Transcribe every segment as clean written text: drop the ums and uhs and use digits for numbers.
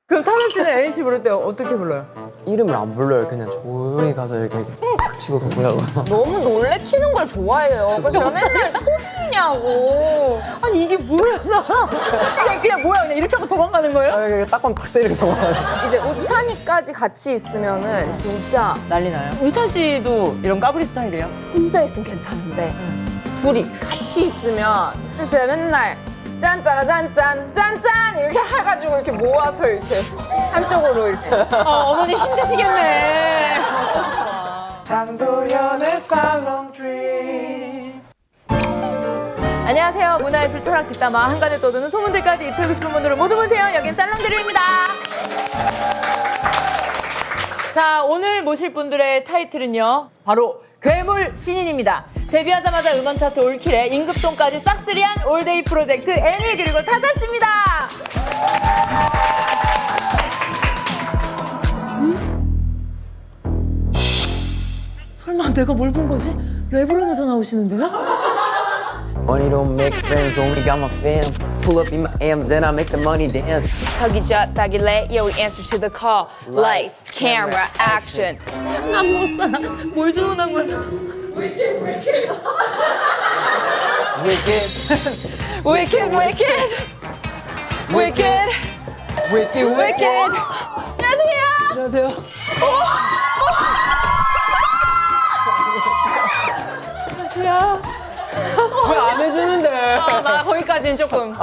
그럼 타선 씨는 NC 부를 때 어떻게 불러요? 이름을 안 불러요. 그냥 조용히 가서 이렇게 팍 치고 가고요. 너무 놀래키는 걸 좋아해요. 그래서 제가 맨날 초딩이냐고. 아니 이게 뭐야 나 그냥 뭐야 그냥 이렇게 하고 도망가는 거예요? 딱밤 탁 때리고 도망가요. 이제 우찬이까지 같이 있으면은 진짜 난리 나요. 우찬 씨도 이런 까불이 스타일이에요? 혼자 있으면 괜찮은데 둘이 같이 있으면 제가 맨날 짠짜라 짠짠 짠짠 이렇게 해가지고 이렇게 모아서 이렇게 한쪽으로 이렇게 어머니 힘드시겠네. 장도연의 살롱 드림. 안녕하세요. 문화예술 철학 뒷담화 한간에 떠도는 소문들까지 입히고 싶은 분들은 모두 보세요. 여긴 살롱드림입니다. 자, 오늘 모실 분들의 타이틀은요. 바로 괴물 신인입니다. 데뷔하자마자 음원 차트 올킬에 임급동까지 싹쓸이한 올데이 프로젝트 애니 그리고 타자씨입니다. 설마 내가 뭘 본 거지? 랩을 하면서 나오시는데요? Money don't make friends, only got my fam. Pull up in my M's and I make the money dance. 저기저 따길래 yo we answer to the call lights camera action 난 못 살아. 뭘 주문한 거야? Wicked. wicked wicked wicked wicked 안녕하세요. 안녕하세요. 왜 안 해주는데? 나 거기까지는 조금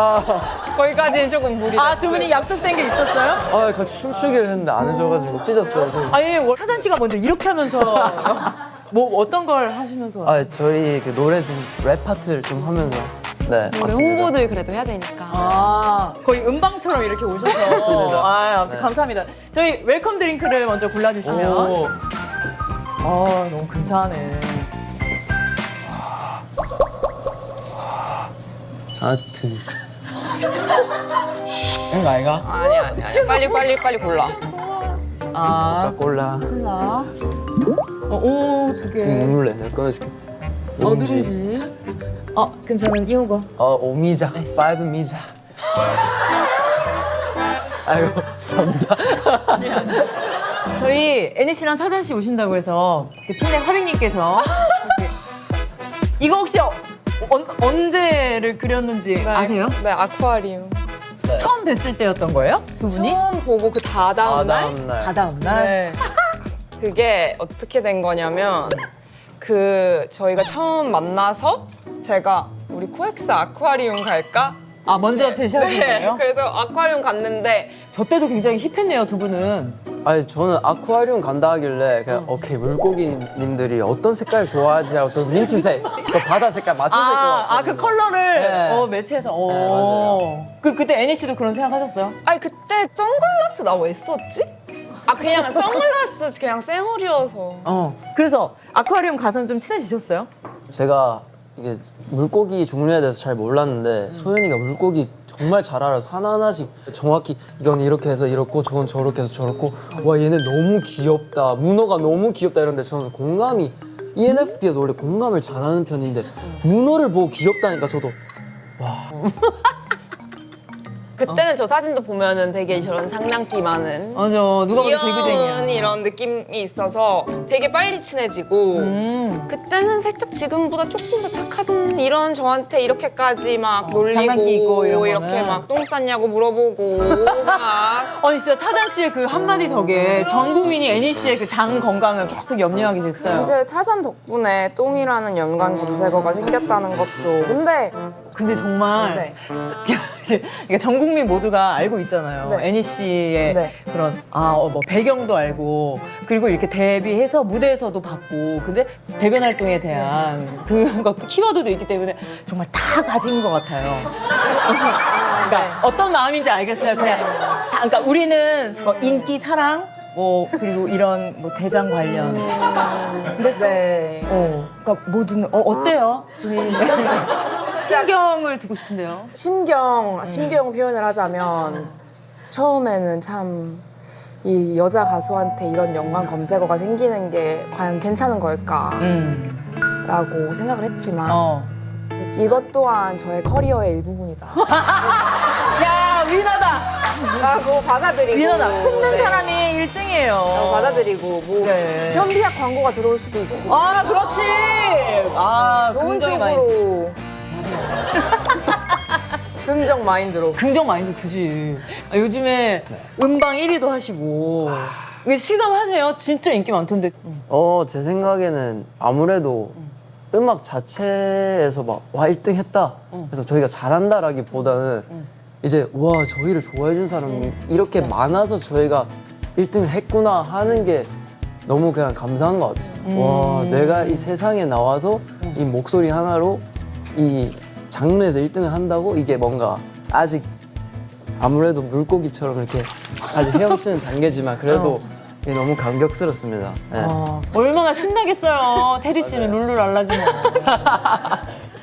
거기까지는 조금 무리다. 아, 두 분이 약속된 게 있었어요? 아, 같이 춤추기를 했는데 안 해줘가지고 삐졌어요. 아니, 타잔 씨가 먼저 이렇게 하면서 뭐 어떤 걸 하시면서? 아, 저희 그 노래 좀 랩 파트를 좀 하면서 네, 우리 맞습니다. 홍보들 그래도 해야 되니까. 아, 거의 음방처럼 이렇게 오셔서. 맞습니다. 아, 아무튼 감사합니다. 저희 웰컴 드링크를 먼저 골라주시면. 오. 아, 너무 근사하네. 하여튼 이거 아이가? 아니야. 빨리 골라. 아, 콜라 콜라. 오, 두 개. 누를래? 내가 꺼내줄게. 누군지. 그럼 저는 이거. 오미자, 파이브 미자. 아이고, 감사합니다. 저희 애니 씨랑 타잔 씨 오신다고 해서 팀장 화백님께서 이거 혹시 언제를 그렸는지 아세요? 네, 아쿠아리움. 처음 뵀을 때였던 거예요? 두 분이? 처음 보고 그 다다음 날? 다음 날. 다 다음 날? 네. 그게 어떻게 된 거냐면 저희가 처음 만나서 제가 우리 코엑스 아쿠아리움 갈까? 아, 먼저 제시하신 거예요? 그래서 아쿠아리움 갔는데 저 때도 굉장히 힙했네요, 두 분은. 아니 저는 아쿠아리움 간다 하길래 그냥 오케이 물고기님들이 어떤 색깔 좋아하지 하고 저 민트색 그 바다 색깔 맞춰서 입고 왔거든요. 그 컬러를 네. 매치해서. 맞아요. 그때 애니 씨도 그런 생각하셨어요? 아니 그때 선글라스 나 왜 썼지? 그냥 선글라스 그냥 쌩얼이어서 그래서 아쿠아리움 가서는 좀 친해지셨어요? 제가 이게 물고기 종류에 대해서 잘 몰랐는데 소연이가 물고기 정말 잘 알아서 하나하나씩 정확히 이건 이렇게 해서 이렇고 저건 저렇게 해서 저렇고 와 얘는 너무 귀엽다 문어가 너무 귀엽다 이런데 저는 공감이 ENFP에서 원래 공감을 잘하는 편인데 문어를 보고 귀엽다니까 저도 그때는 저 사진도 보면은 되게 저런 장난기 많은 맞아, 누가 봐도 개그쟁이야. 귀여운 이런 느낌이 있어서 되게 빨리 친해지고 그때는 살짝 지금보다 조금 더 착한 이런 저한테 이렇게까지 막 놀리고 장난기 있고 이런 이렇게 거는. 막 똥 쌌냐고 물어보고 막 아니 진짜 타잔 씨의 그 한마디 덕에 전 국민이 애니 씨의 그 장 건강을 계속 염려하게 됐어요. 이제 타잔 덕분에 똥이라는 연관 검색어가 생겼다는 것도 근데 정말 네. 그러니까 전 국민 모두가 알고 있잖아요. 네. 애니 씨의 네. 그런 뭐 배경도 알고 그리고 이렇게 데뷔해서 무대에서도 받고 근데 배변 활동에 대한 그것도 키워드도 있기 때문에 정말 다 가진 것 같아요. 그러니까 어떤 마음인지 알겠어요. 그냥 그러니까 우리는 뭐 인기, 사랑, 그리고 이런 대장 관련. 네. 그러니까 뭐든 어때요? 신경을 듣고 싶은데요. 심경 표현을 하자면 처음에는 참 이 여자 가수한테 이런 연관 검색어가 생기는 게 과연 괜찮은 걸까라고 생각을 했지만 이것 또한 저의 커리어의 일부분이다. 야 위너다. 라고 받아들이고 위너다. 품는 네. 사람이 1등이에요. 받아들이고 뭐 네. 현비약 광고가 들어올 수도 있고 아 그렇지. 아 좋은 긍정의 마인드. 쪽으로 긍정 마인드로 긍정 마인드 굳이. 아, 요즘에 음방 1위도 하시고. 이게 실감하세요? 진짜 인기 많던데. 제 생각에는 아무래도 음악 자체에서 막 와 1등 했다. 그래서 저희가 잘한다라기보다는 이제 와 저희를 좋아해 준 사람이 이렇게 많아서 저희가 1등을 했구나 하는 게 너무 그냥 감사한 것 같아요. 와 내가 이 세상에 나와서 이 목소리 하나로 이 장르에서 1등을 한다고 이게 뭔가 아직 아무래도 물고기처럼 이렇게 아직 헤엄치는 단계지만 그래도 이게 너무 감격스럽습니다. 네. 얼마나 신나겠어요. 테디 씨는 룰루랄라지 뭐.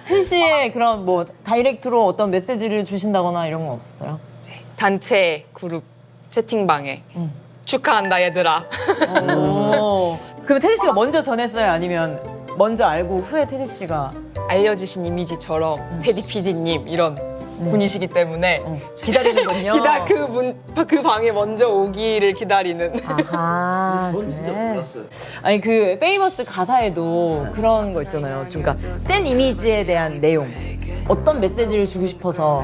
테디 씨의 그런 뭐 다이렉트로 어떤 메시지를 주신다거나 이런 건 없었어요? 단체 그룹 채팅방에 축하한다 얘들아. 그럼 테디 씨가 먼저 전했어요? 아니면 먼저 알고 후에 테디 씨가 알려주신 이미지처럼 테디 PD님 이런 분이시기 때문에 기다리는군요. 그 방에 먼저 오기를 기다리는. 아하. 전 진짜 몰랐어요. 아니 그 페이머스 가사에도 그런 거 있잖아요. 좀 그러니까 센 이미지에 대한 내용. 어떤 메시지를 주고 싶어서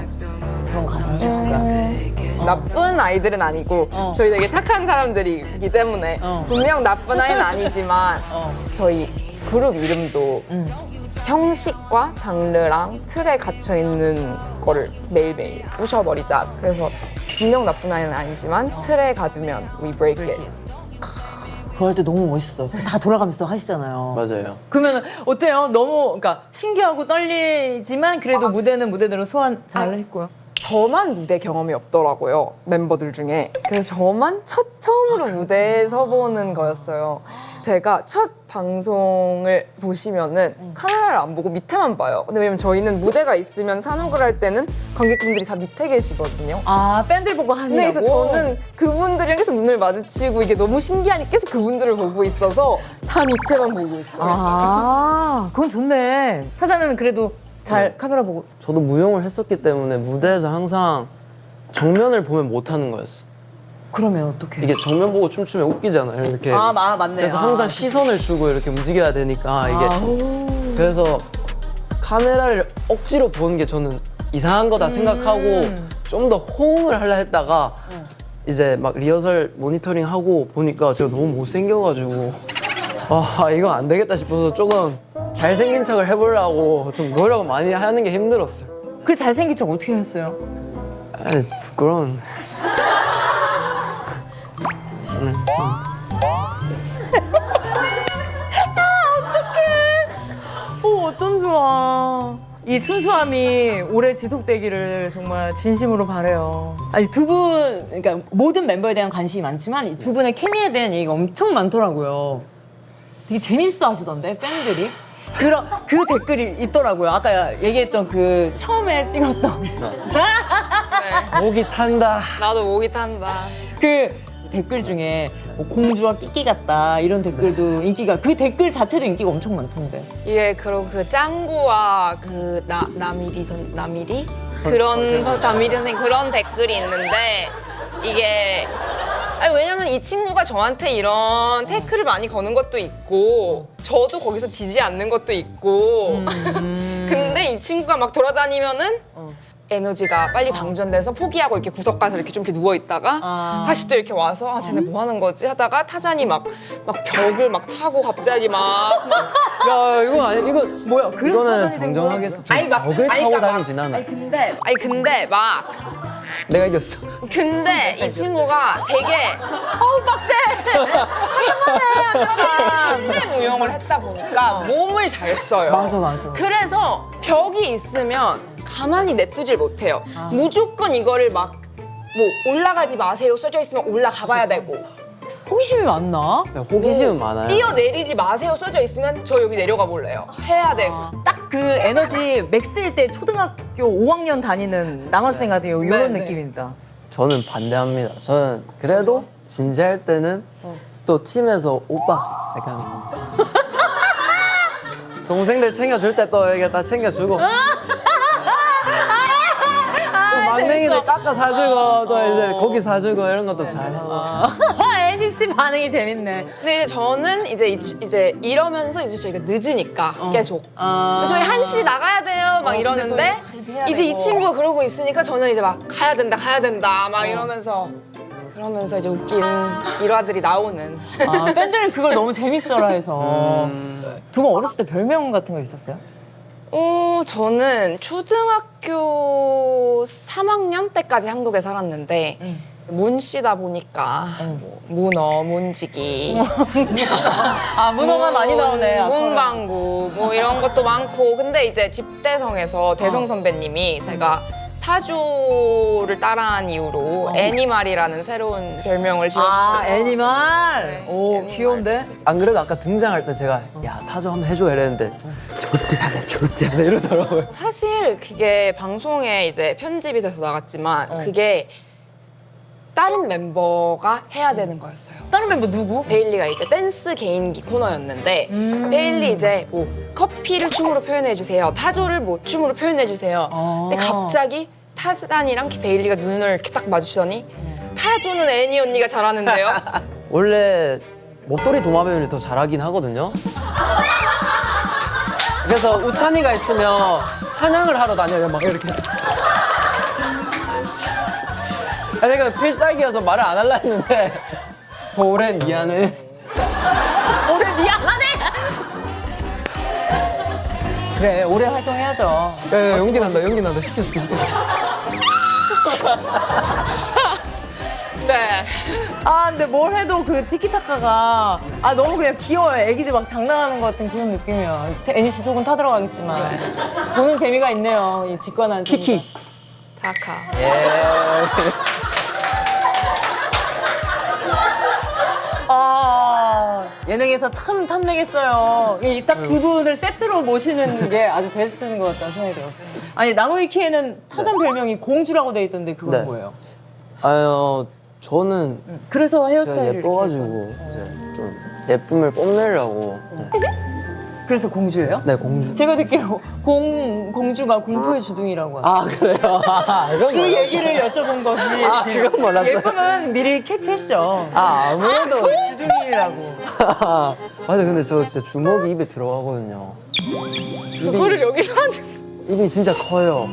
그런 가사를 하셨을까요? 나쁜 아이들은 아니고 저희 되게 착한 사람들이기 때문에 분명 나쁜 아이는 아니지만 저희 그룹 이름도 형식과 장르랑 틀에 갇혀 있는 거를 매일매일 부셔버리자. 그래서 분명 나쁜 아이는 아니지만 틀에 가두면 we break it. 그거 할 때 너무 멋있어. 다 돌아가면서 하시잖아요. 맞아요. 그러면 어때요? 너무 그러니까 신기하고 떨리지만 그래도 무대는 무대대로 소화 잘 했고요. 저만 무대 경험이 없더라고요, 멤버들 중에. 그래서 저만 처음으로 무대에 서보는 거였어요. 제가 첫 방송을 보시면은 카메라를 안 보고 밑에만 봐요. 근데 왜냐면 저희는 무대가 있으면 산옥을 할 때는 관객분들이 다 밑에 계시거든요. 아 팬들 보고 하느라고. 네, 그래서 저는 그분들이랑 계속 눈을 마주치고 이게 너무 신기하니 계속 그분들을 보고 있어서 다 밑에만 보고 있어요. 아 그건 좋네. 사자는 그래도 잘 카메라 보고. 저도 무용을 했었기 때문에 무대에서 항상 정면을 보면 못하는 거였어. 그러면 어떡해? 이게 정면 보고 춤추면 웃기잖아요. 이렇게. 맞네. 그래서 항상 시선을 주고 이렇게 움직여야 되니까 이게 그래서 카메라를 억지로 보는 게 저는 이상한 거다 생각하고 좀 더 호응을 하려 했다가 이제 막 리허설 모니터링 하고 보니까 제가 너무 못생겨가지고 이거 안 되겠다 싶어서 조금 잘생긴 척을 해보려고 좀 노력을 많이 하는 게 힘들었어요. 그 잘생긴 척 어떻게 했어요? 아이, 부끄러운. 어쩜 좋아. 이 순수함이 오래 지속되기를 정말 진심으로 바래요. 아니 두 분, 그러니까 모든 멤버에 대한 관심이 많지만 이 두 분의 케미에 대한 얘기가 엄청 많더라고요. 되게 재밌어 하시던데 팬들이. 그 댓글이 있더라고요. 아까 얘기했던 그 처음에 찍었던 목이 탄다. 나도 목이 탄다. 그 댓글 중에 뭐 공주와 끼끼 같다 이런 댓글도 인기가, 그 댓글 자체도 인기가 엄청 많던데. 이게 그리고 그 짱구와 그 나미리 그런 나미리 선생 그런 댓글이 있는데 이게 왜냐면 이 친구가 저한테 이런 태클을 많이 거는 것도 있고 저도 거기서 지지 않는 것도 있고 근데 이 친구가 막 돌아다니면은 에너지가 빨리 방전돼서 포기하고 이렇게 구석 가서 이렇게 좀 이렇게 누워 있다가 다시 또 이렇게 와서 쟤네 뭐 하는 거지 하다가 타잔이 막 벽을 막 타고 갑자기 막 야 이거 아니 이거 뭐야? 이거는 정정하겠어. 벽을 타고 그러니까 다니진 않아. 근데 막 내가 이겼어. 근데 이 친구가 되게 현대 무용을 했다 보니까 몸을 잘 써요. 맞아. 그래서 벽이 있으면 가만히 냅두질 못해요. 무조건 이거를 막 뭐 올라가지 마세요 써져 있으면 올라가 봐야 되고 호기심이 많나? 호기심은 많아요. 뛰어내리지 마세요 써져 있으면 저 여기 내려가 볼래요. 해야 되고 딱 그 에너지 맥스일 때 초등학교 5학년 다니는 남학생 같은 이런 네. 느낌입니다. 저는 반대합니다. 저는 그래도 진지할 때는 또 팀에서 오빠 약간 동생들 챙겨줄 때 또 이렇게 다 챙겨주고. 또 막냉이들 깎아 사주고 또 이제 고기 사주고 이런 것도 잘하고. 애니 씨 반응이 재밌네. 근데 이제 저는 이제 이러면서 이제 저희가 늦으니까 계속 저희 1시 나가야 돼요 막 이러는데 해야 이제 이 되고. 친구가 그러고 있으니까 저는 이제 막 가야 된다 막 이러면서 그러면서 이제 웃긴 일화들이 나오는. 팬들은 그걸 너무 재밌어라 해서. 두 분 어렸을 때 별명 같은 거 있었어요? 저는 초등학교 3학년 때까지 한국에 살았는데 문씨다 보니까 뭐 문어, 문지기, 문어가 많이 나오네. 문방구 뭐 이런 것도 많고 근데 이제 집대성에서 대성 선배님이 제가 타조를 따라한 이유로 애니말이라는 새로운 별명을 지어주셔서 애니말. 네, 오, 애니말. 귀여운데? 안 그래도 아까 등장할 때 제가 야 타조 한번 해줘 이랬는데 절대 안 해 이러더라고요. 사실 그게 방송에 이제 편집이 돼서 나갔지만 그게 다른 멤버가 해야 되는 거였어요. 다른 멤버 누구? 베일리가 이제 댄스 개인기 코너였는데 베일리 이제 뭐 커피를 춤으로 표현해 주세요. 타조를 뭐 춤으로 표현해 주세요. 근데 갑자기 타잔이랑 베일리가 눈을 이렇게 딱 마주치더니 타조는 애니 언니가 잘하는데요. 원래 목도리 도마뱀이 더 잘하긴 하거든요. 그래서 우찬이가 있으면 사냥을 하러 다녀요 막 이렇게. 내가 필살기여서 말을 안 하려 했는데 도래 미안해. 올해 미안하네. 그래, 올해 활동해야죠. 야, 연기 난다 시켜줄게. 네. 근데 뭘 해도 그 티키타카가 너무 그냥 귀여워요. 애기들 막 장난하는 것 같은 그런 느낌이야. 애니 씨 속은 타들어가겠지만 보는 재미가 있네요. 이 직관한 재미가. 키키. 다카. 예능에서 참 탐내겠어요. 이 딱 두 분을 세트로 모시는 게 아주 베스트인 것 같다는 생각이 들었어요. 아니, 나무위키에는 타잔 별명이 공주라고 돼 있던데 그건 네. 뭐예요? 저는 그래서 제가 헤어스타일을 예뻐가지고 이제 좀 예쁨을 뽐내려고. 그래서 공주예요? 네 공주. 제가 듣기로 공주가 공포의 주둥이라고 하죠. 아 그래요? 그건 그 몰랐어요. 얘기를 여쭤본 거지. 그건 몰랐어요. 예쁘면 미리 캐치했죠. 아무래도 주둥이라고. 맞아. 근데 저 진짜 주먹이 입에 들어가거든요. 그거를 여기서 하는. 입이 진짜 커요.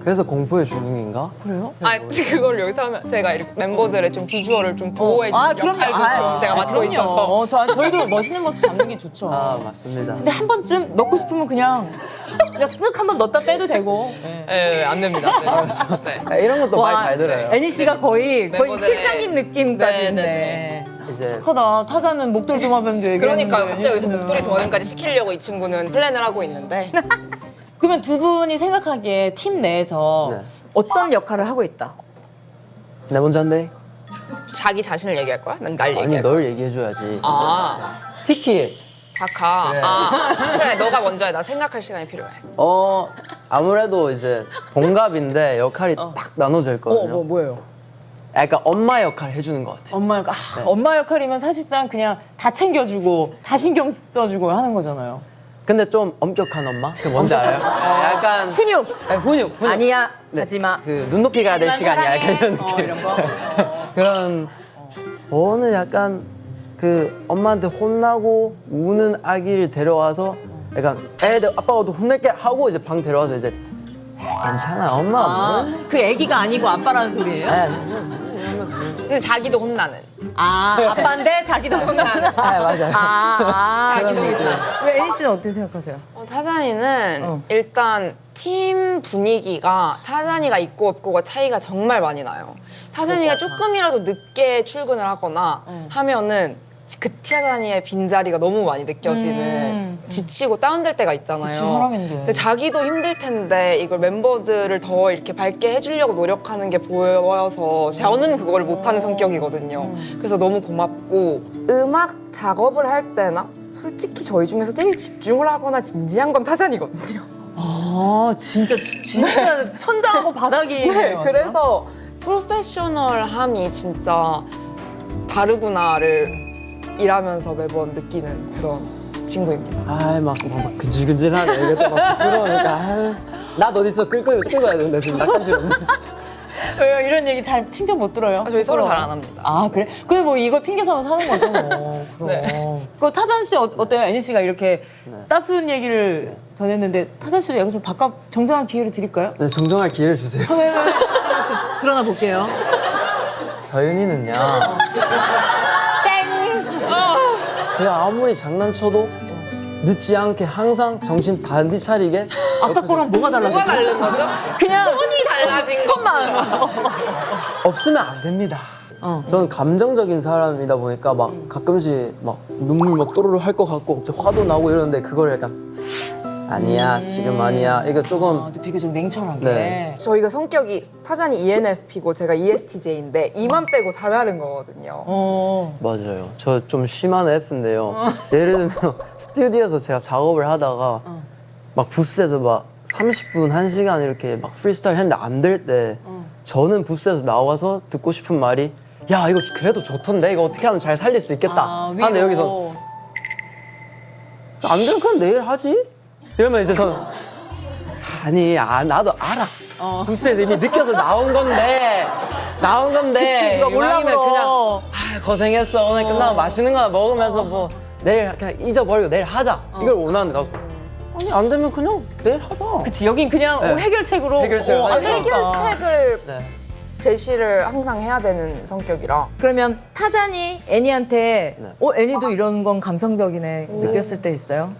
그래서 공포의 주둥인가? 그래요? 그걸 여기서 하면 제가 이렇게 멤버들의 좀 비주얼을 좀 보호해주는 역할도 좀 제가 맡고 그럼요. 있어서. 저희도 멋있는 모습 담는 게 좋죠. 맞습니다. 근데 한 번쯤 넣고 싶으면 그냥 쓱 한번 넣었다 빼도 되고. 네, 안 됩니다. 네. 이런 것도 말 잘 들어요. 애니 씨가 거의 멤버들의- 실장님 느낌까지 네, 있네. 네, 이제 하다 타자는 목도리 도마뱀도 얘기했는데. 그러니까 갑자기 여기서 애니 씨는. 목도리 도마뱀까지 시키려고 이 친구는 플랜을 하고 있는데 그러면 두 분이 생각하기에 팀 내에서 네. 어떤 역할을 하고 있다? 내 먼저 한대. 자기 자신을 얘기할 거야? 난 날 아니 얘기할 거야. 널 얘기해줘야지. 네. 티키. 다카. 그래. 그래 너가 먼저 해. 나 생각할 시간이 필요해. 아무래도 이제 동갑인데 역할이 딱 나눠져 있거든요. 뭐예요? 약간 엄마 역할 해주는 것 같아. 엄마 역할. 엄마 역할이면 사실상 그냥 다 챙겨주고 다 신경 써주고 하는 거잖아요. 근데 좀 엄격한 엄마? 그 뭔지 알아요? 약간 훈육. 네, 훈육. 아니야. 네. 하지마. 그 눈높이 가야 될 하지만 시간이야. 사랑해. 약간 이런 느낌. 이런 거. 그런 저는 약간 그 엄마한테 혼나고 우는 아기를 데려와서 약간 애들 아빠가 또 혼낼게 하고 이제 방 데려와서 이제 괜찮아 엄마 뭘? 그 애기가 아니고 아빠라는 소리예요? 근데 자기도 혼나는. 아빠인데 자기도 혼나는. 맞아요. 그치, 그치. 왜 애니 씨는 어떻게 생각하세요? 타잔이는 일단 팀 분위기가 타잔이가 있고 없고가 차이가 정말 많이 나요. 타잔이가 조금이라도 늦게 출근을 하거나 하면은 그 타잔이의 빈자리가 너무 많이 느껴지는 지치고 다운될 때가 있잖아요. 그치, 사람인데. 근데 자기도 힘들 텐데 이걸 멤버들을 더 이렇게 밝게 해주려고 노력하는 게 보여서 저는 그거를 못하는 성격이거든요. 그래서 너무 고맙고 음악 작업을 할 때나 솔직히 저희 중에서 제일 집중을 하거나 진지한 건 타잔이거든요. 진짜 천장하고 바닥이. 네, 그래서 프로페셔널함이 진짜 다르구나를 일하면서 매번 느끼는 그런 친구입니다. 막 근질근질하네. 이것도 막 부끄러우니까. 나 어디서 끌고 가야 되는데 지금 낯간지럽네. 왜요? 이런 얘기 잘 칭찬 못 들어요? 저희 서로 잘 부끄러워요? 안 합니다. 아 그래? 근데 뭐 이걸 핑계 삼아서 하는 거죠 뭐. 네. 그 타잔 씨 어때요? 애니 씨가 이렇게 따스운 얘기를 전했는데 타잔 씨도 약간 좀 바깥 정정할 기회를 드릴까요? 네, 정정할 기회를 주세요. 드러나 볼게요. 서윤이는요. 제가 아무리 장난쳐도 늦지 않게 항상 정신 단디 차리게 아까 거랑 뭐가 달라졌죠? 뭐가 다른 거죠? 그냥 톤이 달라진 것만. 없으면 안 됩니다. 저는 감정적인 사람이다 보니까 막 가끔씩 막 눈물 막 또르르 할 것 같고 화도 나고 이러는데 그걸 약간 아니야 지금 아니야 이거 조금 또 비교적 냉철하게. 네. 저희가 성격이 타잔이 ENFP고 제가 ESTJ인데 이만 빼고 다 다른 거거든요. 맞아요. 저 좀 심한 F인데요. 예를 들면 스튜디오에서 제가 작업을 하다가 막 부스에서 막 30분, 1시간 이렇게 막 프리스타일 했는데 안 될 때 저는 부스에서 나와서 듣고 싶은 말이 야 이거 그래도 좋던데 이거 어떻게 하면 잘 살릴 수 있겠다 하는데 여기서 안 되면 그냥 내일 하지? 이러면 이제 저는 아니 나도 알아. 부스에서 이미 느껴서 나온 건데 그치, 누가 몰라 이왕이면 그러. 그냥 고생했어 오늘 끝나고 맛있는 거 먹으면서 뭐 내일 그냥 잊어버리고 내일 하자 이걸 원하는데 나도 아니 안 되면 그냥 내일 하자. 그치 여긴 그냥 네. 해결책으로 해결책으로 안 하니까. 되니까. 해결책을 네. 제시를 항상 해야 되는 성격이라 그러면 타잔이 애니한테 네. 애니도 이런 건 감성적이네 느꼈을 때 있어요?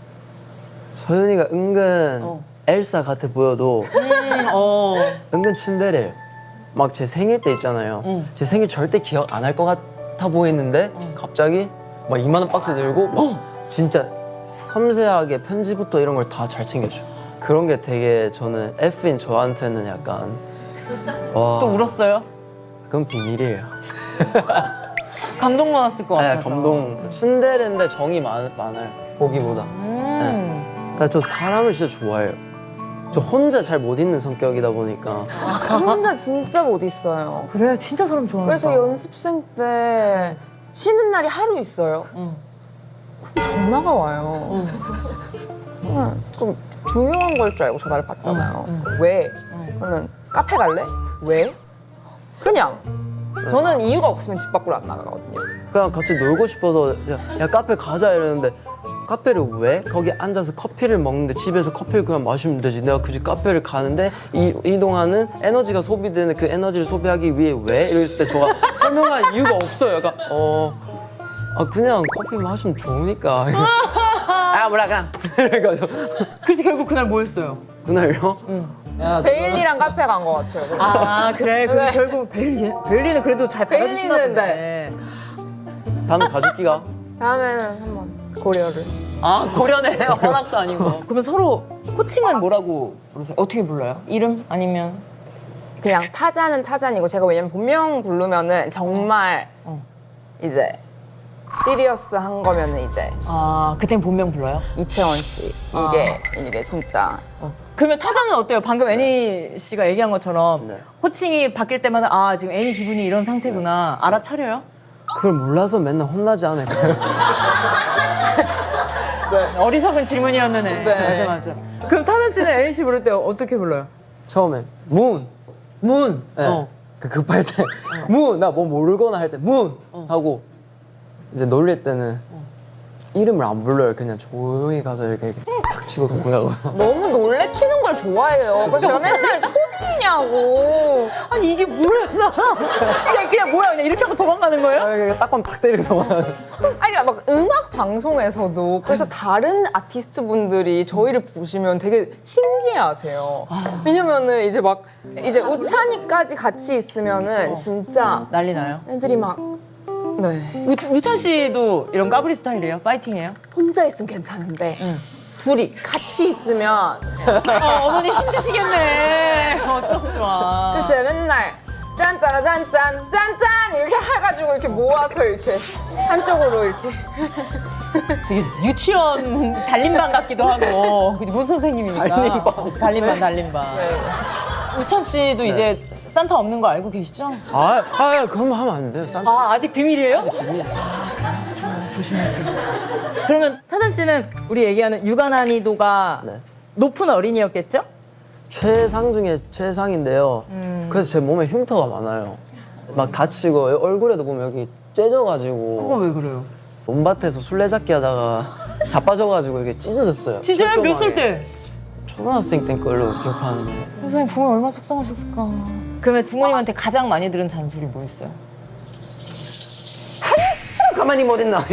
서윤이가 은근 엘사 같아 보여도 은근 츤데레. 막 제 생일 때 있잖아요. 제 생일 절대 기억 안 할 것 같아 보이는데 갑자기 막 2만 원 박스 들고 막 진짜 섬세하게 편지부터 이런 걸 다 잘 챙겨줘. 그런 게 되게 저는 F인 저한테는 약간 와 또 울었어요? 그건 비밀이에요. 감동 받았을 것 네, 같아서. 감동. 츤데레인데 정이 많아요. 보기보다. 네. 그러니까 저 사람을 진짜 좋아해요. 저 혼자 잘 못 있는 성격이다 보니까 혼자 진짜 못 있어요. 그래 진짜 사람 좋아한다. 그래서 연습생 때 쉬는 날이 하루 있어요. 그럼 전화가 와요. 좀 중요한 걸 줄 알고 전화를 받잖아요. 왜? 그러면 카페 갈래? 왜? 그냥. 저는 이유가 없으면 집 밖으로 안 나가거든요. 그냥 같이 놀고 싶어서 야 카페 가자 이러는데 카페를 왜? 거기 앉아서 커피를 먹는데 집에서 커피를 그냥 마시면 되지. 내가 굳이 카페를 가는데 이 동안은 에너지가 소비되는 그 에너지를 소비하기 위해 왜? 이랬을 때 저가 설명할 이유가 없어요. 약간 그냥 커피 마시면 좋으니까. 뭐라 그냥 이래가지고 그래서 결국 그날 뭐 했어요? 그날요? 야, 베일리랑 카페 간 것 같아요. 아 그래 그럼 결국 베일리는 그래도 잘 받아주시나 베일리는 보네. 다음에 가족끼가 다음에는 한번 고려를. 아 고려네 허락도 아니고. 그러면 서로 호칭은 뭐라고 부르세요? 어떻게 불러요? 이름 아니면? 그냥 타잔은 타잔이고 제가 왜냐면 본명 부르면은 정말 이제 시리어스한 거면은 이제 아 그땐 본명 불러요? 이채원 씨 이게 진짜 그러면 타자는 어때요? 방금 애니 씨가 얘기한 것처럼 네. 호칭이 바뀔 때마다 아 지금 애니 기분이 이런 상태구나 알아차려요? 그걸 몰라서 맨날 혼나지 않을까요? 어리석은 질문이었네. 네. 맞아. 그럼 타자 씨는 애니 씨 부를 때 어떻게 불러요? 처음에 문! 문. 네. 그 급할 때 문! 나 뭐 모르거나 할 때 문! 하고 이제 놀릴 때는 이름을 안 불러요. 그냥 조용히 가서 이렇게 탁 치고 도망가고. 너무 놀래키는 걸 좋아해요. 그래서 제가 맨날 초딩이냐고. 아니 이게 뭐야 나? 그냥 뭐야 그냥 이렇게 하고 도망가는 거예요? 이렇게 딱밤 탁 때리고 도망가는. 아니 막 음악 방송에서도 그래서 다른 아티스트 분들이 저희를 보시면 되게 신기해하세요. 왜냐면은 이제 막 이제 우찬이까지 같이 있으면은 진짜 난리 나요. 애들이 막 네. 우찬 씨도 이런 까불이 스타일이에요? 파이팅이에요? 혼자 있으면 괜찮은데 둘이 같이 있으면 어머니 힘드시겠네. 어쩜 좋아. 그래서 제가 맨날 짠짜라짠짠 짠짠 이렇게 해가지고 이렇게 모아서 이렇게 한쪽으로 이렇게 되게 유치원 달림반 같기도 하고 근데 문 선생님이니까 달림반. 우찬 씨도 이제 산타 없는 거 알고 계시죠? 그런 거 하면 안 돼요. 아 아직 비밀이에요? 조심할게요. 그러면 타잔 씨는 우리 얘기하는 육아 난이도가 네. 높은 어린이였겠죠? 최상 중에 최상인데요. 그래서 제 몸에 흉터가 많아요. 막 다치고 얼굴에도 보면 여기 째져가지고 그건 왜 그래요? 논밭에서 술래잡기 하다가 자빠져가지고 이게 찢어졌어요. 진짜요? 몇 살 때? 초등학생 때 걸로 기억하는데. 선생님 부모님 얼마나 속상하셨을까. 그러면 부모님한테 가장 많이 들은 잔소리 뭐였어요? 가만히 못 있나?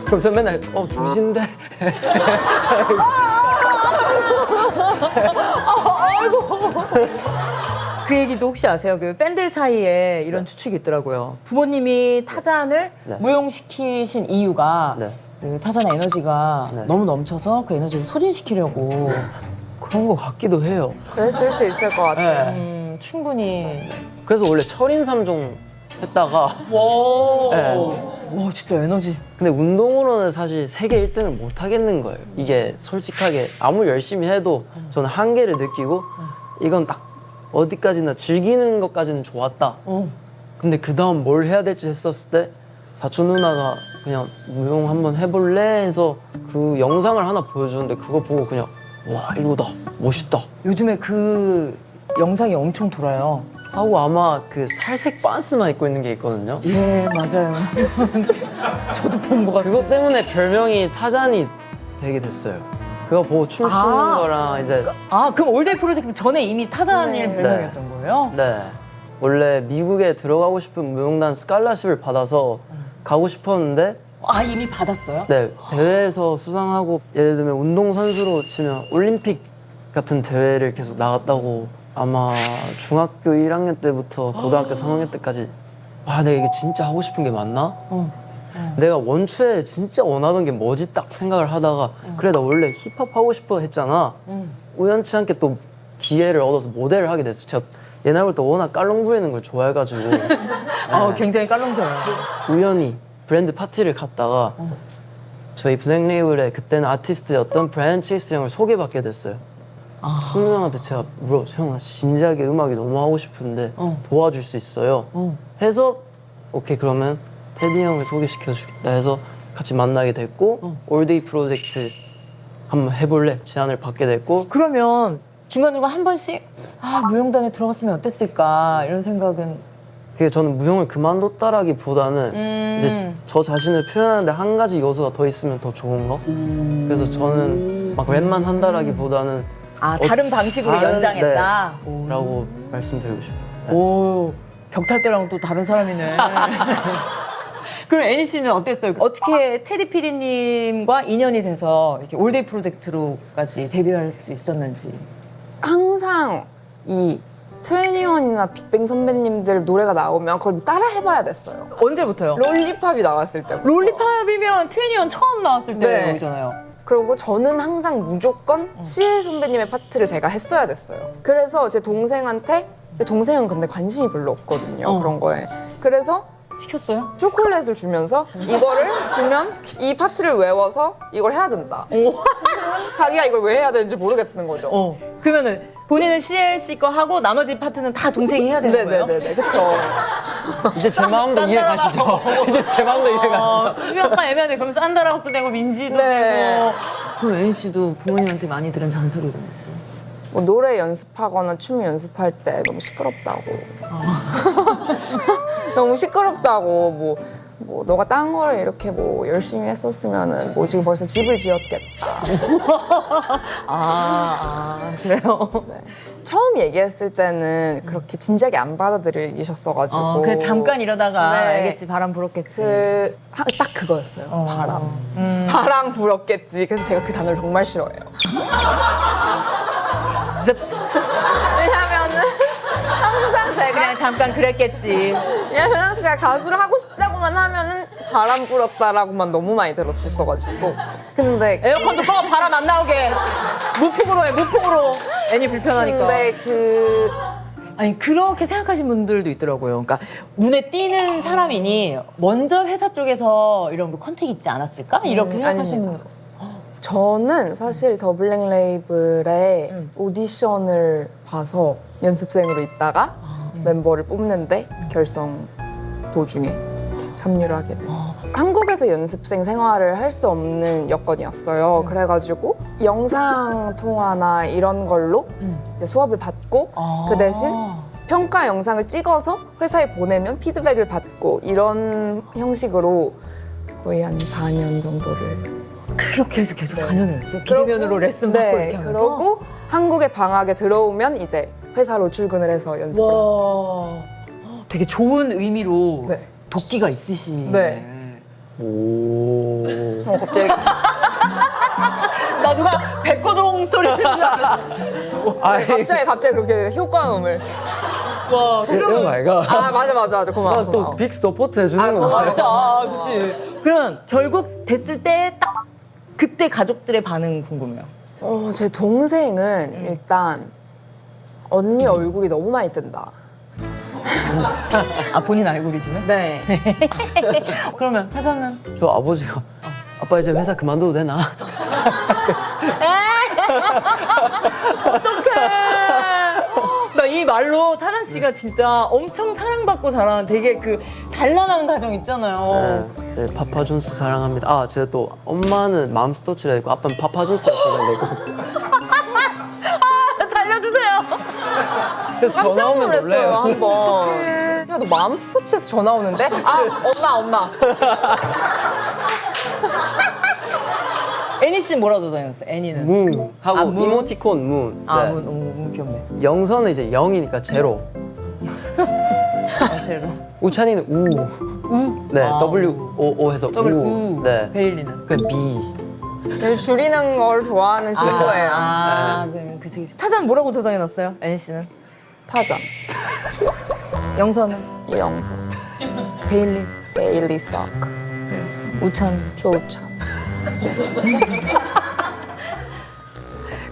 그럼 저 맨날 두신데. 그 얘기도 혹시 아세요? 그 팬들 사이에 이런 추측이 있더라고요. 부모님이 타잔을 네. 무용시키신 이유가 네. 그 타잔의 에너지가 네. 너무 넘쳐서 그 에너지를 소진시키려고. 그런 것 같기도 해요. 그랬을 수 있을 것 같아요. 네. 충분히. 그래서 원래 철인삼종 했다가 와. 네. 와 진짜 에너지. 근데 운동으로는 사실 세계 1등을 못 하겠는 거예요. 이게 솔직하게 아무리 열심히 해도 저는 한계를 느끼고 이건 딱 어디까지나 즐기는 것까지는 좋았다. 근데 그 다음 뭘 해야 될지 했었을 때 사촌 누나가 그냥 무용 한번 해볼래 해서 그 영상을 하나 보여주는데 그거 보고 그냥 와 이거다 멋있다 요즘에 그 영상이 엄청 돌아요. 하고 아마 그 살색 반스만 입고 있는 게 있거든요. 예 맞아요. 저도 본 것 같아요. 그것 때문에 별명이 타잔이 되게 됐어요. 그거 보고 춤추는 아. 거랑 이제 아 그럼 올데이 프로젝트 전에 이미 타잔이 별명이었던 거예요? 네 원래 미국에 들어가고 싶은 무용단 스칼라십을 받아서 가고 싶었는데 아 이미 받았어요? 네 대회에서 수상하고 예를 들면 운동선수로 치면 올림픽 같은 대회를 계속 나갔다고 아마 중학교 1학년 때부터 고등학교 3학년 때까지 와 내가 이게 진짜 하고 싶은 게 맞나? 내가 원초에 진짜 원하던 게 뭐지 딱 생각을 하다가 그래 나 원래 힙합 하고 싶어 했잖아. 우연치 않게 또 기회를 얻어서 모델을 하게 됐어요. 제가 옛날부터 워낙 깔롱 부리는 걸 좋아해가지고 굉장히 깔롱져요. 우연히 브랜드 파티를 갔다가 저희 블랙 레이블의 그때는 아티스트였던 브라이언 체이스 형을 소개받게 됐어요. 순우 형한테 제가 물어봤어요. 형 나 진지하게 음악이 너무 하고 싶은데 도와줄 수 있어요? 해서 오케이 그러면 테디 형을 소개시켜주겠다 해서 같이 만나게 됐고 올데이 프로젝트 한번 해볼래? 제안을 받게 됐고 그러면 중간중간 한 번씩 아 무용단에 들어갔으면 어땠을까 이런 생각은 그게 저는 무용을 그만뒀다라기보다는 이제 저 자신을 표현하는데 한 가지 요소가 더 있으면 더 좋은 거? 그래서 저는 막 랩만 한다라기보다는 다른 방식으로 연장했다. 네, 라고 말씀드리고 싶어요. 네. 오 벽탈 때랑 또 다른 사람이네. 그럼 애니 씨는 어땠어요? 어떻게 테디 PD님과 인연이 돼서 이렇게 올데이 프로젝트로까지 데뷔할 수 있었는지. 항상 이 트웬티원이나 빅뱅 선배님들 노래가 나오면 그걸 따라 해봐야 됐어요. 언제부터요? 롤리팝이 나왔을 때. 롤리팝이면 트웬티원 처음 나왔을 네. 때잖아요. 그리고 저는 항상 무조건 CL 선배님의 파트를 제가 했어야 됐어요. 그래서 제 동생한테 제 동생은 근데 관심이 별로 없거든요. 그런 거에. 그래서 시켰어요? 초콜릿을 주면서 이거를 주면 이 파트를 외워서 이걸 해야 된다. 선생은 자기가 이걸 왜 해야 되는지 모르겠는 거죠. 그러면은 본인은 CLC 거 하고 나머지 파트는 다 동생이 해야 되는 거예요? 네네네, 그쵸. 이제 제 마음도 이해 가시죠? 이제 제 마음도 이해 가시죠? 이게 약간 애매하네. 그럼 산다라고도 되고 민지도 네. 되고. 그럼 애인 씨도 부모님한테 많이 들은 잔소리가 있어요? 뭐 노래 연습하거나 춤 연습할 때 너무 시끄럽다고. 너무 시끄럽다고 뭐 너가 딴 거를 이렇게 뭐 열심히 했었으면은 뭐 지금 벌써 집을 지었겠다. 그래요? 네. 처음 얘기했을 때는 그렇게 진지하게 안 받아들이셨어가지고. 그냥 잠깐 이러다가 네. 알겠지. 바람 불었겠지. 딱 그거였어요. 바람. 바람 불었겠지. 그래서 제가 그 단어를 정말 싫어해요. 왜냐면은 항상 제가 그냥 잠깐 그랬겠지. 왜냐면 항상 제가 가수를 하고 싶다고만 하면은 바람 불었다라고만 너무 많이 들었었어가지고. 근데 에어컨도 꺼 바람 안 나오게. 무풍으로 해 무풍으로. 애니 불편하니까. 근데 아니 그렇게 생각하신 분들도 있더라고요. 그러니까 눈에 띄는 사람이니 먼저 회사 쪽에서 이런 뭐 컨택이 있지 않았을까? 이렇게 생각하시는 아닙니다. 분. 저는 사실 더 블랙 레이블의 오디션을 봐서 연습생으로 있다가 멤버를 뽑는데 결성 도중에 합류를 하게 돼요. 한국에서 연습생 생활을 할 수 없는 여건이었어요. 그래가지고 영상 통화나 이런 걸로 이제 수업을 받고 그 대신 평가 영상을 찍어서 회사에 보내면 피드백을 받고 이런 형식으로 거의 한 4년 정도를. 그렇게 해서 계속 4년을 했어요? 비대면으로 레슨 받고 네, 이렇게 하면서? 그러고 한국에 방학에 들어오면 이제 회사로 출근을 해서 연습을. 와, 되게 좋은 의미로 네. 도끼가 있으시네. 네. 오. 갑자기 나 누가 백호동 소리 듣는 줄 알았어. 갑자기 그렇게 효과음을. 와, 이런 거 아이가? 아 맞아 고마워. 또 빅 서포트 해주는 거 고마워. 같아. 아, 그치. 그러면 결국 됐을 때 딱 그때 가족들의 반응 궁금해요. 제 동생은 일단 언니 얼굴이 너무 많이 뜬다. 아, 본인 알고리즘에? 네. 그러면 사장은? 저 아버지가 아빠 이제 회사 그만둬도 되나? 나 이 말로 타잔 씨가 진짜 엄청 사랑받고 자라는 되게 그 단란한 가정 있잖아요. 네, 파파존스 사랑합니다. 아, 제가 또 엄마는 맘스터치라 했고 아빠는 파파존스라 써야 되고. 살려주세요. 그래서 전화 깜짝 오면 놀랐어요 놀래요. 한번. 야 너 맘스터치에서 전화 오는데? 아 엄마. 애니 씨는 뭐라고 다녔어요? 애니는? 문 하고 아, 문? 이모티콘 문. 아, 네. 문 귀엽네. 영선은 이제 0이니까 제로. 제로. 우찬이는 우. 네, 아, W-O-O 해서 더블 우. 우. 네. 베일리는? 그 B. 되게 줄이는 걸 좋아하는 친구예요. 그치. 타잔 뭐라고 저장해놨어요? 애니 씨는? 타자, 영선은? 이영선, 베일리? 베일리 서크, 우찬? 조우찬.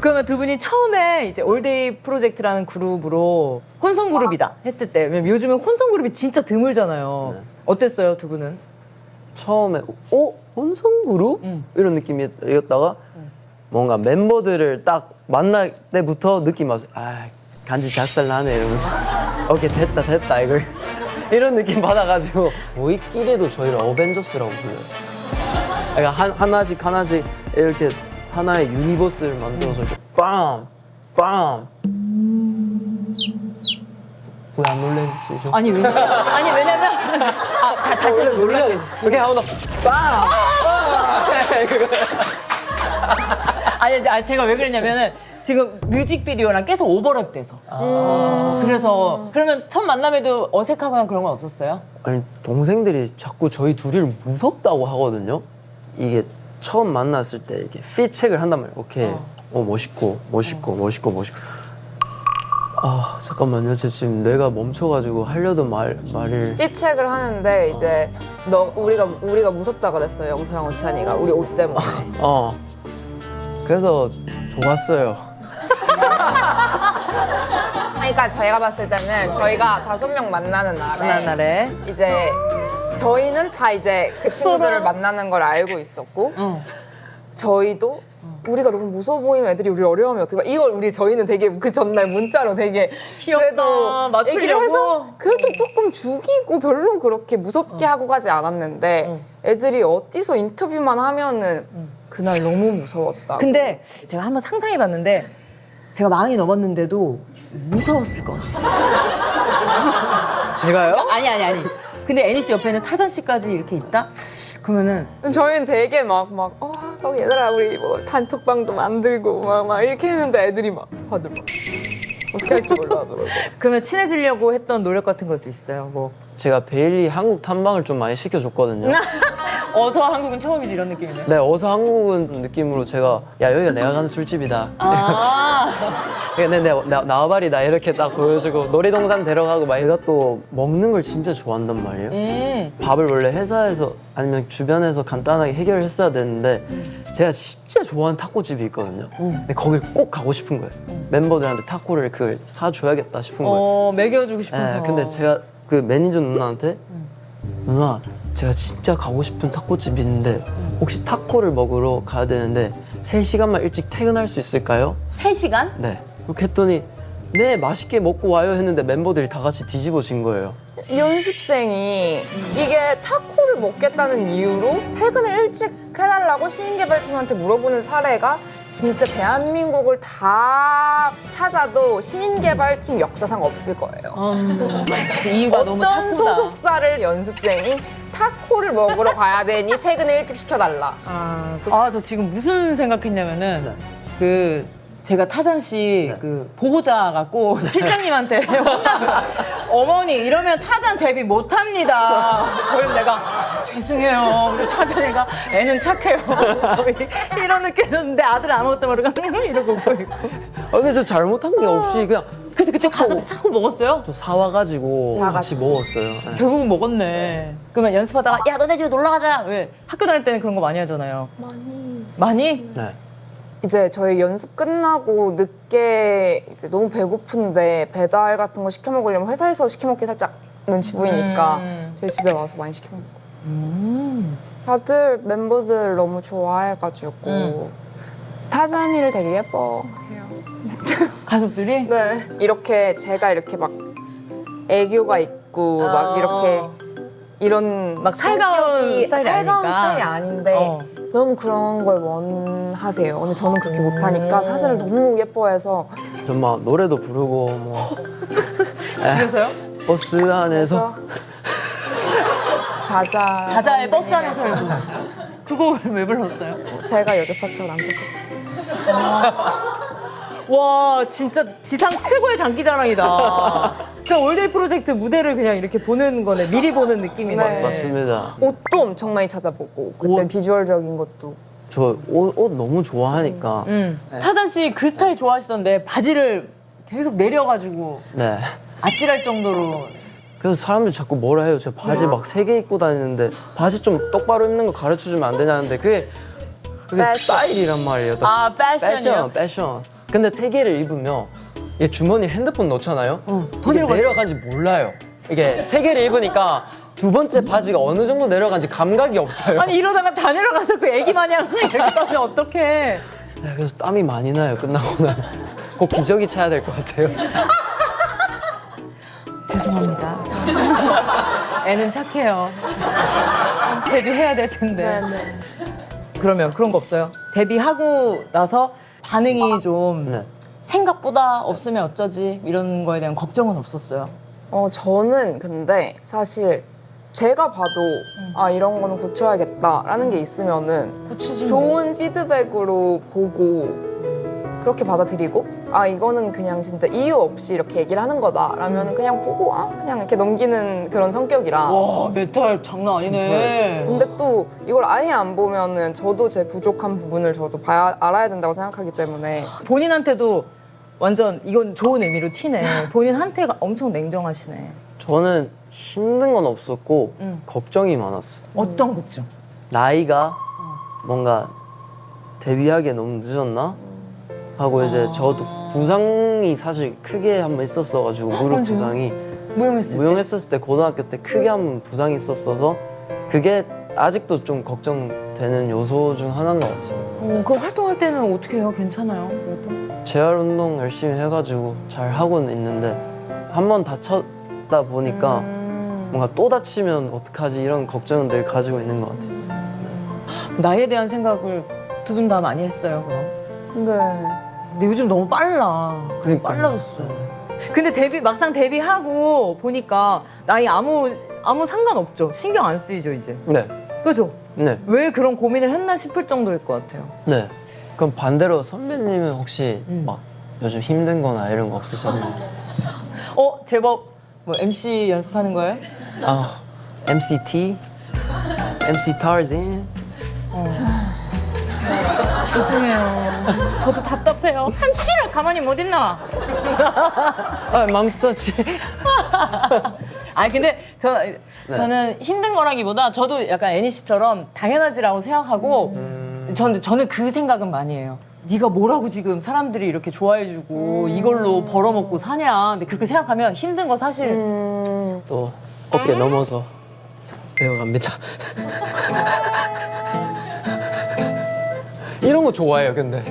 그러면 두 분이 처음에 이제 올데이 프로젝트라는 그룹으로 혼성 그룹이다 했을 때, 왜냐면 요즘은 혼성 그룹이 진짜 드물잖아요. 어땠어요, 두 분은? 처음에 혼성 그룹? 이런 느낌이었다가 뭔가 멤버들을 딱 만날 때부터 느낌 와서 아 간지 작살 나네 이러면서 오케이 됐다 이걸 이런 느낌 받아가지고 저희끼리도 저희를 어벤져스라고 불러요. 그러니까 하나씩 이렇게 하나의 유니버스를 만들어서 이렇게 빰 왜 안 놀라시죠? 아니, 왜냐면 다시 해서 놀라게. 이렇게 하고 아니, 제가 왜 그랬냐면은 지금 뮤직비디오랑 계속 오버랩돼서. 그래서 그러면 첫 만남에도 어색하거나 그런 건 없었어요? 아니 동생들이 자꾸 저희 둘이를 무섭다고 하거든요. 이게 처음 만났을 때 이렇게 핏 체크를 한단 말이에요. 오케이, 멋있고. 아 잠깐만요, 제 지금 뇌가 멈춰가지고 하려던 말을. 피책을 하는데 이제 우리가 무섭다 그랬어요 영서랑 우찬이가 우리 옷 때문에. 그래서 좋았어요. 그러니까 저희가 봤을 때는 저희가 5명 만나는 날에 이제 저희는 다 이제 그 친구들을 만나는 걸 알고 있었고 저희도 우리가 너무 무서워 보이면 애들이 우리 어려워하면 어떡해. 이걸 저희는 되게 그 전날 문자로 되게 그래도 맞추려고. 얘기를 해서 그래도 조금 죽이고 별로 그렇게 무섭게 하고 가지 않았는데 애들이 어디서 인터뷰만 하면은 그날 너무 무서웠다. 근데 제가 한번 상상해봤는데 제가 40이 넘었는데도 무서웠을 것 같아요. 제가요? 아니. 근데 애니 씨 옆에는 타잔 씨까지 이렇게 있다? 그러면은 저희는 되게 얘들아 우리 뭐 단톡방도 만들고 막 이렇게 했는데 애들이 다들 어떻게 할지 몰라 하더라고요. 그러면 친해지려고 했던 노력 같은 것도 있어요. 뭐 제가 베일리 한국 탐방을 좀 많이 시켜줬거든요. 어서 한국은 처음이지 이런 느낌이네. 네, 어서 한국은 느낌으로 제가 야 여기가 내가 가는 술집이다. 나와바리다 이렇게 딱 보여주고 놀이동산 데려가고 막 얘가 또 먹는 걸 진짜 좋아한단 말이에요. 밥을 원래 회사에서 아니면 주변에서 간단하게 해결했어야 되는데 제가 진짜 좋아하는 타코집이 있거든요. 근데 거길 꼭 가고 싶은 거예요. 멤버들한테 타코를 그걸 사줘야겠다 싶은 거예요. 먹여주고 싶어서. 네, 근데 제가 그 매니저 누나한테 누나 제가 진짜 가고 싶은 타코집이 있는데 혹시 타코를 먹으러 가야 되는데 3시간만 일찍 퇴근할 수 있을까요? 3시간? 네. 그렇게 했더니 네 맛있게 먹고 와요 했는데 멤버들이 다 같이 뒤집어진 거예요. 연습생이 이게 타코를 먹겠다는 이유로 퇴근을 일찍 해달라고 신인개발팀한테 물어보는 사례가 진짜 대한민국을 다 찾아도 신인개발팀 역사상 없을 거예요. 이유가 너무 어떤 타코다. 소속사를 연습생이 타코를 먹으러 가야 되니 퇴근을 일찍 시켜달라. 저 지금 무슨 생각했냐면은 그 제가 타잔 씨 그 보호자 갖고 실장님한테 어머니 이러면 타잔 데뷔 못 합니다. 그래서 내가 죄송해요. 우리 타잔이가 애는 착해요. 이런 느낌이었는데 아들 아무것도 모르고 이러고 웃고 있고. 근데 저 잘못한 게 없이 그냥 그래서 그때 가서 타코 먹었어요? 저 사와가지고 다 같이 같이. 먹었어요. 네. 결국은 먹었네. 그러면 연습하다가 야 너네 집에 놀러 가자. 왜 학교 다닐 때는 그런 거 많이 하잖아요. 많이? 네. 이제 저희 연습 끝나고 늦게 이제 너무 배고픈데 배달 같은 거 시켜 먹으려면 회사에서 시켜 먹기 살짝 눈치 보이니까 저희 집에 와서 많이 시켜 먹고. 다들 멤버들 너무 좋아해가지고 타잔이를 되게 예뻐해요. 가족들이? 네. 이렇게 제가 이렇게 막 애교가 있고 막 이렇게 이런 막 살가운 성격이 스타일이 살가운 아니니까. 스타일이 아닌데 너무 그런 걸 원하세요. 근데 저는 그렇게 못하니까 타잔을 너무 예뻐해서 전 막 노래도 부르고 뭐 집에서요? 버스 안에서 자자의 버스 안에서 그거 왜 불렀어요? 제가 여자 파트가 남자 파트. 와 진짜 지상 최고의 장기자랑이다. 그냥 올데이 프로젝트 무대를 그냥 이렇게 보는 거네. 미리 보는 느낌이네. 네. 맞습니다. 옷도 엄청 많이 찾아보고 그때 비주얼적인 것도 저 옷 너무 좋아하니까 타잔 씨 그 스타일 좋아하시던데 바지를 계속 내려가지고 네. 아찔할 정도로. 그래서 사람들이 자꾸 뭐라 해요. 제가 바지 막 3개 입고 다니는데 바지 좀 똑바로 입는 거 가르쳐주면 안 되냐는데 그게 패션. 스타일이란 말이에요. 아, 패션이요? 패션. 근데 3개를 입으면 이게 주머니에 핸드폰 넣잖아요. 더 이게 내려가요. 내려간지 몰라요. 이게 3개를 입으니까 두 번째 바지가 어느 정도 내려간지 감각이 없어요. 아니 이러다가 다 내려가서 그 애기 마냥 이렇게 하면 어떡해. 네, 그래서 땀이 많이 나요. 끝나고는 꼭 기저귀 차야 될 것 같아요. 죄송합니다. 애는 착해요. 데뷔해야 될 텐데. 그러면 그런 거 없어요? 데뷔하고 나서 반응이 좀 네. 생각보다 없으면 어쩌지 이런 거에 대한 걱정은 없었어요. 저는 근데 사실 제가 봐도 아 이런 거는 고쳐야겠다라는 게 있으면은 고치지 좋은 피드백으로 보고 그렇게 받아들이고 아 이거는 그냥 진짜 이유 없이 이렇게 얘기를 하는 거다라면 그냥 보고 그냥 이렇게 넘기는 그런 성격이라 와 메탈 장난 아니네. 근데 또 이걸 아예 안 보면은 저도 제 부족한 부분을 저도 알아야 된다고 생각하기 때문에 본인한테도 완전 이건 좋은 의미로 티네. 본인한테가 엄청 냉정하시네. 저는 힘든 건 없었고 걱정이 많았어요. 어떤 걱정? 나이가 뭔가 데뷔하기에 너무 늦었나? 하고 이제 저도 부상이 사실 크게 한 번 있었어가지고 무릎 부상이 무용했었을 때 고등학교 때 크게 한 번 부상이 있었어서 그게 아직도 좀 걱정되는 요소 중 하나인 것 같아요. 그럼 활동할 때는 어떻게 해요? 괜찮아요? 그래도? 재활 운동 열심히 해가지고 잘 하고는 있는데 한 번 다쳤다 보니까 뭔가 또 다치면 어떡하지 이런 걱정은 늘 가지고 있는 것 같아요. 나이에 대한 생각을 두 분 다 많이 했어요. 그럼? 근데 요즘 너무 빨라. 그러니까요. 빨라졌어. 근데 막상 데뷔하고 보니까 나이 아무 상관없죠. 신경 안 쓰이죠 이제. 네, 그죠? 네, 왜 그런 고민을 했나 싶을 정도일 것 같아요. 네. 그럼 반대로 선배님은 혹시 막 요즘 힘든 거나 이런 거 없으셨나요? 제법 뭐 MC 연습하는 거예요? 아, MCT? MC 타rzan? 죄송해요. 저도 답답해요. 한치를 가만히 못 있나? 아, 맘스터치. 근데 저는 힘든 거라기보다 저도 약간 애니 씨처럼 당연하지라고 생각하고 저는 그 생각은 많이 해요. 네가 뭐라고 지금 사람들이 이렇게 좋아해주고 이걸로 벌어먹고 사냐. 근데 그렇게 생각하면 힘든 거 사실 또 어깨 넘어서 배워갑니다. 이런 거 좋아해요, 근데.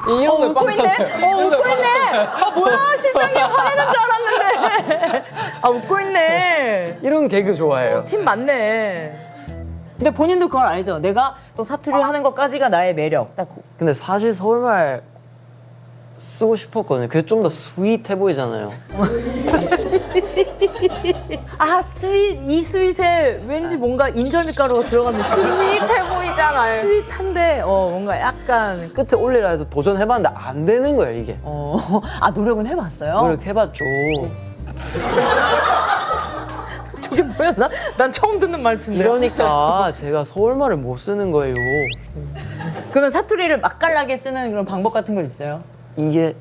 이런 거에 웃고 빵 있네? 터져요. 웃고 있네? 뭐야, 실장님 화내는 줄 알았는데. 웃고 있네. 이런 개그 좋아해요. 팀 맞네. 근데 본인도 그걸 알죠? 내가 또 사투리를 하는 것까지가 나의 매력. 딱 근데 사실 서울말 쓰고 싶었거든요. 그게 좀 더 스윗해 보이잖아요. 스윗, 이 스윗에 왠지 뭔가 인절미가루가 들어간 느낌. 스윗해 보이잖아요. 스윗한데, 뭔가 약간. 끝에 올리라 해서 도전해봤는데 안 되는 거예요, 이게. 노력은 해봤어요? 노력해봤죠. 저게 뭐야? 난 처음 듣는 말투인데. 이러니까 제가 서울말을 못 쓰는 거예요. 그러면 사투리를 맛깔나게 쓰는 그런 방법 같은 거 있어요? 이게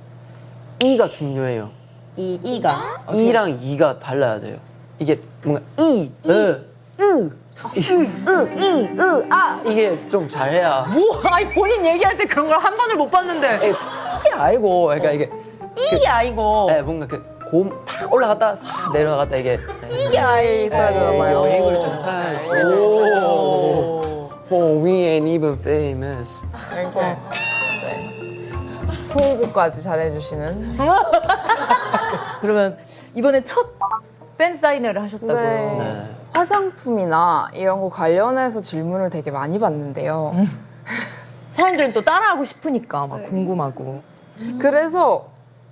이가 중요해요. 이가. 이랑 이가 달라야 돼요. 이게 뭔가 이게 좀 잘해야. 뭐? 아니, 본인 얘기할 때 그런 걸 한 번을 못 봤는데. 이게 아니고, 그러니까 이게 이게 아니고. 뭔가 탁 올라갔다 싹 내려갔다 이게. 이게 아니고. 있어야 되나 봐요. 입을 좀 타고. We ain't even famous. 이렇게 네. 후보까지 잘해주시는. 그러면 이번에 첫 팬 사인회를 하셨다고요? 네. 화장품이나 이런 거 관련해서 질문을 되게 많이 받는데요. 사람들은 또 따라하고 싶으니까 막 궁금하고. 그래서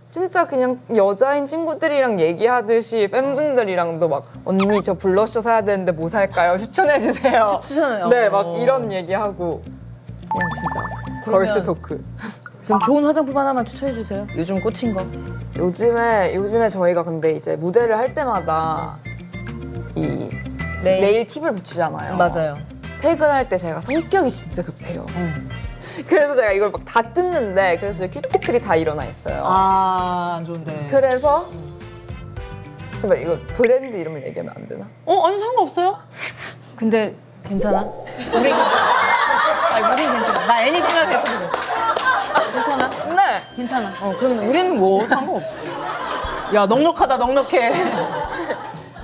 진짜 그냥 여자인 친구들이랑 얘기하듯이 팬분들이랑도 막 언니 저 블러셔 사야 되는데 뭐 살까요? 추천해주세요. 추천해요. 네, 막 이런 얘기하고 그냥 진짜 걸스 토크. 그럼 좋은 화장품 하나만 추천해 주세요. 요즘 꽂힌 거. 요즘에 저희가 근데 이제 무대를 할 때마다 이 네일 팁을 붙이잖아요. 맞아요. 퇴근할 때 제가 성격이 진짜 급해요. 그래서 제가 이걸 막 다 뜯는데 그래서 큐티클이 다 일어나 있어요. 안 좋은데. 그래서 잠깐 이거 브랜드 이름을 얘기하면 안 되나? 아니 상관없어요. 근데 괜찮아? 우리 괜찮아. 나 애니지만 됐거든. 괜찮아? 네. 괜찮아. 그럼 우리는 뭐 상관없어. 야, 넉넉하다, 넉넉해.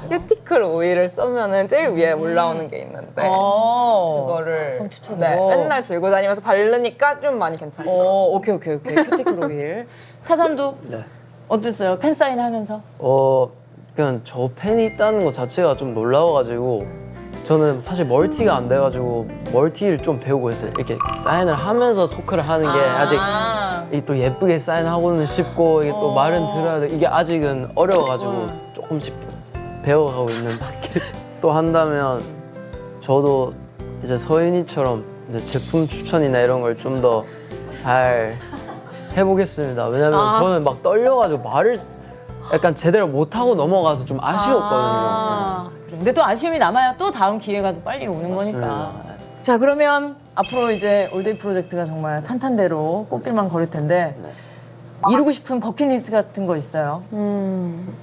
큐티클 오일을 쓰면은 제일 위에 올라오는 게 있는데 그거를 추천해. 네, 맨날 들고 다니면서 바르니까 좀 많이 괜찮아요. 오케이. 큐티클 오일. 타산도 네. 어땠어요? 팬 사인 하면서? 그냥 저 팬이 있다는 것 자체가 좀 놀라워가지고 저는 사실 멀티가 안 돼가지고 멀티를 좀 배우고 있어요. 이렇게 사인을 하면서 토크를 하는 게 아직 이게 또 예쁘게 사인하고는 쉽고 이게 또 말은 들어야 돼. 이게 아직은 어려워가지고 조금씩 배워가고 있는 단계. 또 한다면 저도 이제 서윤이처럼 이제 제품 추천이나 이런 걸 좀 더 잘 해보겠습니다. 왜냐면 저는 막 떨려가지고 말을 약간 제대로 못하고 넘어가서 좀 아쉬웠거든요. 근데 또 아쉬움이 남아야 또 다음 기회가 또 빨리 오는 거니까. 자, 그러면 앞으로 이제 올데이 프로젝트가 정말 탄탄대로 꽃길만 걸을 텐데 이루고 싶은 버킷리스트 같은 거 있어요?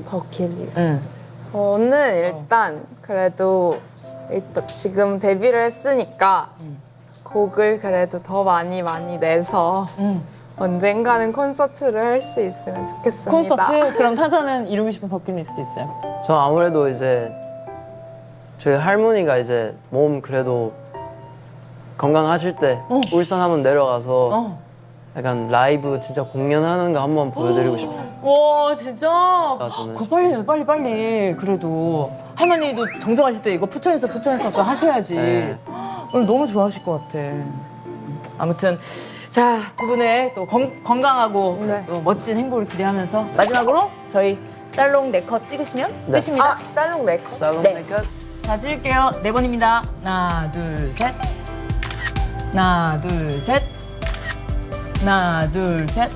버킷리스트. 저는 일단 그래도 지금 데뷔를 했으니까 곡을 그래도 더 많이 내서 언젠가는 콘서트를 할 수 있으면 좋겠습니다. 콘서트? 그럼 탄산은 이루고 싶은 버킷리스트 있어요? 저 아무래도 이제 저희 할머니가 이제 몸 그래도 건강하실 때 울산 한번 내려가서 약간 라이브 진짜 공연하는 거 한번 보여드리고 싶어요. 와, 진짜? 저는 그거 빨리. 그래도 할머니도 정정하실 때 이거 푸천에서 또 하셔야지. 네. 오늘 너무 좋아하실 것 같아. 아무튼 자, 두 분의 또 건강하고 네. 또 멋진 행복을 기대하면서 마지막으로 저희 딸롱 4컷 찍으시면 끝입니다. 짤롱 네컷. 살롱 네. 메이크업. 자, 찍을게요. 4번입니다. 하나, 둘, 셋. 하나, 둘, 셋. 하나, 둘, 셋.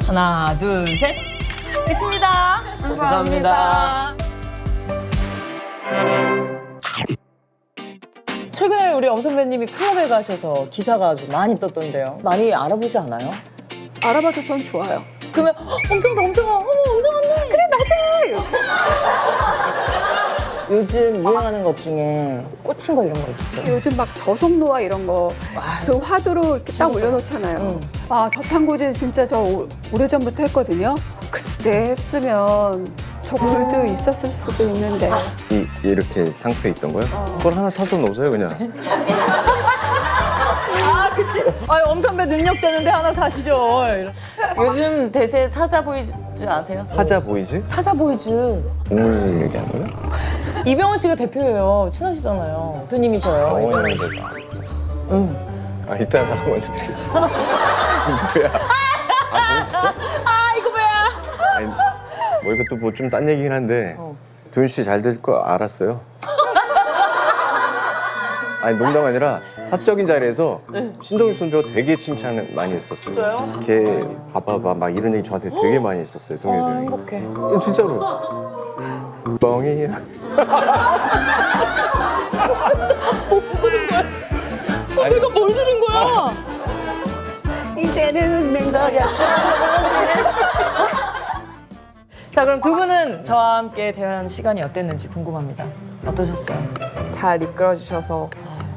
하나, 둘, 셋. 끝입니다. 감사합니다. 최근에 우리 엄 선배님이 클럽에 가셔서 기사가 아주 많이 떴던데요. 많이 알아보지 않아요? 알아봐도 전 좋아요. 그러면 엄청나, 어머, 엄청났네. 그래, 맞아. 이렇게. 요즘 유행하는 것 중에 꽂힌 거 이런 거 있어요? 요즘 막 저속노화 이런 거 그 화두로 이렇게 딱 올려놓잖아요. 아, 저탄고지 진짜 저 오래전부터 했거든요. 그때 했으면 저 글도 있었을 수도 있는데. 이렇게 상표에 있던 거요? 그걸 하나 사서 놓으세요 그냥. 아, 그치. 아, 엄선배 능력 되는데 하나 사시죠. 요즘 대세 사자 보이즈 아세요? 사자 보이즈? 사자 보이즈. 동물 얘기하는 거요? 이병헌 씨가 대표예요. 친하시잖아요. 대표님이셔요. 어머니 대가. 아 일단 잠깐 먼저 드리겠습니다. 뭐야? 이거 뭐야? 아니, 뭐 이것도 뭐 좀 딴 얘기긴 한데 도윤 씨 잘 될 거 알았어요. 아니 농담 아니라 사적인 자리에서 신동엽 선배가 되게 칭찬을 많이 했었어요. 진짜요? 걔 봐봐봐 막 이런 얘기 저한테 되게 많이 했었어요. 동엽이 형이. 행복해. 진짜로. 뻥이야. 내가 뭘 들은 거야? 이제는 내가 자, 그럼 두 분은 저와 함께 대화한 시간이 어땠는지 궁금합니다. 어떠셨어요? 잘 이끌어 주셔서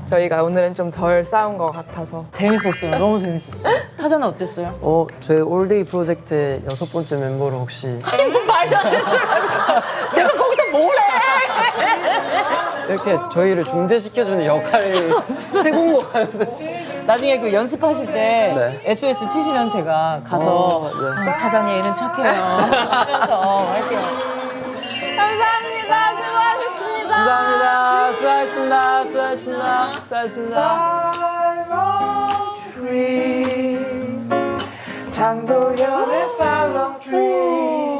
저희가 오늘은 좀 덜 싸운 것 같아서 재밌었어요. 너무 재밌었어요. 타자는 어땠어요? 저희 올데이 프로젝트의 6번째 멤버로 혹시 말도 안 했어요. 내가 거기서 뭘 해? 이렇게 저희를 중재시켜주는 역할이 해본 것 같은데. 나중에 그 연습하실 때 네. SOS 치시면 제가 가서 네. 타자니 얘는 착해요 하면서 할게요. 감사합니다. 수고하셨습니다. 감사합니다. 수고하셨습니다. 수고하셨습니다. 수고하셨습니다. 살롱 트리 장도연의 살롱 트리